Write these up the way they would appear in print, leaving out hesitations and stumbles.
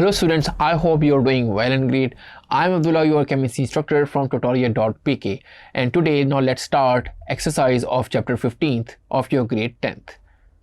Hello students, I hope you are doing well and great. I am Abdullah, your chemistry instructor from tutorial.pk, and today now let's start exercise of chapter 15th of your grade 10th.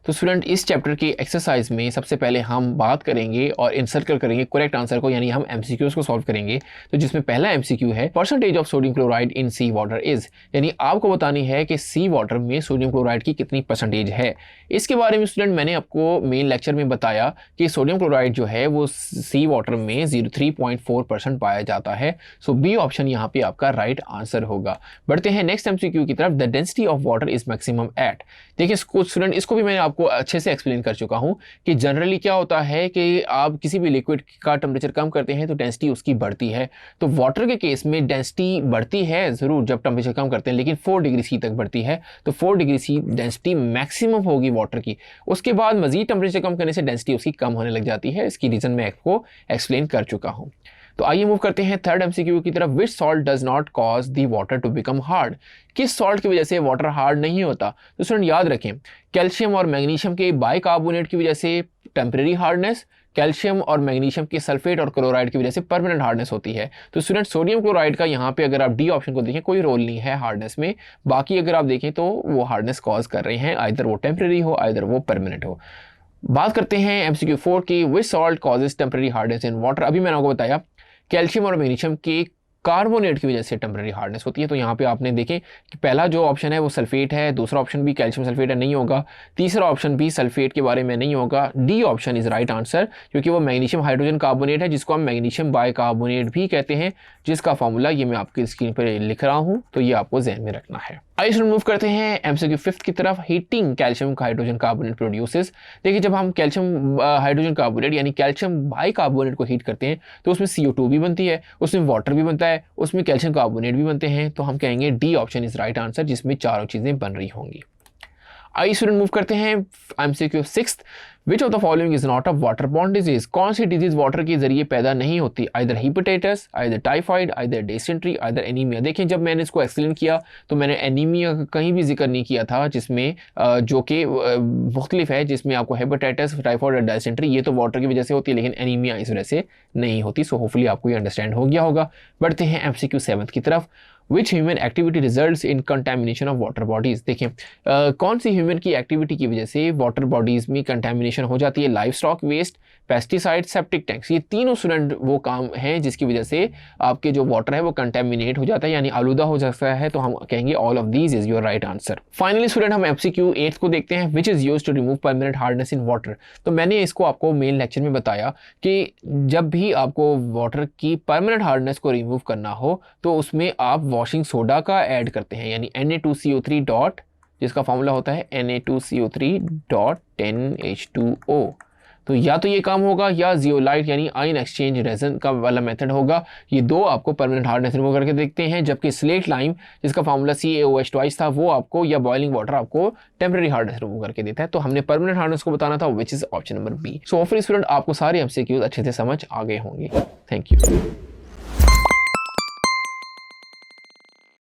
तो student इस chapter की exercise में सबसे पहले हम बात करेंगे और इनसर्कल करेंगे करेक्ट आंसर को, यानी हम एमसीक्यूज को सॉल्व करेंगे। तो जिसमें पहला एमसीक्यू है percentage of sodium chloride in sea water is, यानी आपको बतानी है कि सी वाटर में सोडियम क्लोराइड की कितनी परसेंटेज है। इसके बारे में स्टूडेंट मैंने आपको मेन लेक्चर में बताया कि सोडियम क्लोराइड जो है वो सी वाटर में 03.4% पाया जाता है। सो बी ऑप्शन यहाँ पे आपका राइट आंसर होगा। बढ़ते हैं नेक्स्ट एमसीक्यू की तरफ। The density of water is maximum at. देखिए स्टूडेंट इसको भी मैंने आपको अच्छे से एक्सप्लेन कर चुका हूं कि जनरली क्या होता है कि आप किसी भी लिक्विड का टेम्परेचर कम करते हैं तो डेंसिटी उसकी बढ़ती है। तो वाटर के केस में डेंसिटी बढ़ती है ज़रूर जब टेम्परेचर कम करते हैं, लेकिन 4 डिग्री सी तक बढ़ती है। तो 4 डिग्री सी डेंसिटी मैक्सिमम होगी वाटर की। उसके बाद मजीद टेम्परेचर कम करने से डेंसिटी उसकी कम होने लग जाती है। इसकी रीज़न मैं आपको एक्सप्लेन कर चुका हूँ। तो आइए मूव करते हैं थर्ड एमसीक्यू की तरफ। Which salt does not cause the water to become hard. किस सॉल्ट की वजह से वाटर हार्ड नहीं होता? तो स्टूडेंट याद रखें, कैल्शियम और मैग्नीशियम के बाइकार्बोनेट की वजह से टेम्परेरी हार्डनेस, कैल्शियम और मैग्नीशियम के सल्फेट और क्लोराइड की वजह से परमानेंट हार्डनेस होती है। तो स्टूडेंट सोडियम क्लोराइड का यहाँ पे अगर आप डी ऑप्शन को देखें कोई रोल नहीं है हार्डनेस में। बाकी अगर आप देखें तो वो हार्डनेस कॉज कर रहे हैं, आइदर वो टेम्परेरी हो आइदर वो परमानेंट हो। बात करते हैं एमसीक्यू 4 की। Which salt causes temporary hardness in water. अभी मैंने आपको बताया कैल्शियम और मैग्नीशियम के कार्बोनेट की वजह से टेम्परेरी हार्डनेस होती है। तो यहाँ पे आपने देखें कि पहला जो ऑप्शन है वो सल्फेट है, दूसरा ऑप्शन भी कैल्शियम सल्फेट है, नहीं होगा। तीसरा ऑप्शन भी सल्फेट के बारे में नहीं होगा। D option is right answer, क्योंकि वो मैग्नीशियम हाइड्रोजन कार्बोनेट है जिसको हम मैग्नीशियम बाइकार्बोनेट भी कहते हैं, जिसका फॉर्मूला ये मैं आपकी स्क्रीन पर लिख रहा हूँ, तो ये आपको जहन में रखना है। आइए स्टूडेंट मूव करते हैं एमसीक्यू 5 की तरफ। Heating calcium hydrogen carbonate produces. देखिए जब हम कैल्शियम हाइड्रोजन कार्बोनेट यानी कैल्शियम बाइकार्बोनेट को हीट करते हैं तो उसमें CO2 भी बनती है, उसमें वाटर भी बनता है, उसमें कैल्शियम कार्बोनेट भी बनते हैं। तो हम कहेंगे D option is right answer, जिसमें चारों चीजें बन रही होंगी। आइए स्टूडेंट मूव करते हैं MCQ 6। Which of the following is not a water borne disease. कौन सी डिजीज वाटर के जरिए पैदा नहीं होती? Either hepatitis, either typhoid, either dysentery, either anaemia. देखिए जब मैंने इसको एक्सप्लेन किया तो मैंने एनीमिया का कहीं भी जिक्र नहीं किया था, जिसमें जो कि मुख्तलिफ है, जिसमें आपको हेपेटाइटिस, टाइफाइड और डिसेंट्री ये तो वाटर की वजह से होती है, लेकिन एनीमिया इस वजह से नहीं होती। सो होपफुली आपको ये अंडरस्टैंड हो गया होगा। बढ़ते हैं एमसीक्यू 7 की तरफ। Which human activity results in contamination of water bodies. देखिए कौन सी ह्यूमन की एक्टिविटी की वजह से वाटर बॉडीज में कंटेमिनेशन हो जाती है? Life stock waste, pesticide, septic tanks. ये तीनों स्टूडेंट वो काम हैं जिसकी वजह से आपके जो वाटर है वो कंटेमिनेट हो जाता है, यानी आलूदा हो जाता है। तो हम कहेंगे all of these is your right answer. Finally student हम एमसीक्यू 8 को देखते हैं। Which is used to remove permanent hardness in water. तो मैंने इसको आपको मेन लेक्चर में बताया कि जब भी आपको वाटर की परमानेंट हार्डनेस को रिमूव करना हो तो उसमें आप वॉशिंग सोडा का ऐड करते हैं, यानी Na2CO3 डॉट, जिसका फॉर्मूला होता है Na2CO3.10H2O। तो या तो ये काम होगा या जियोलाइट यानी आयन एक्सचेंज रेजन का वाला मेथड होगा। ये दो आपको परमानेंट हार्डनेस रिमूव करके देखते हैं, जबकि स्लेट लाइम जिसका फॉर्मूला CaOH ट्वाइस था वो आपको, या बॉइलिंग वाटर आपको टेम्परेरी हार्डनेस रिमूव करके देता है। तो हमने परमानेंट हार्डनेस को बताना था, which is option number B. So hopefully student आपको सारे एमसीक्यूज अच्छे से समझ आ गए होंगे। Thank you.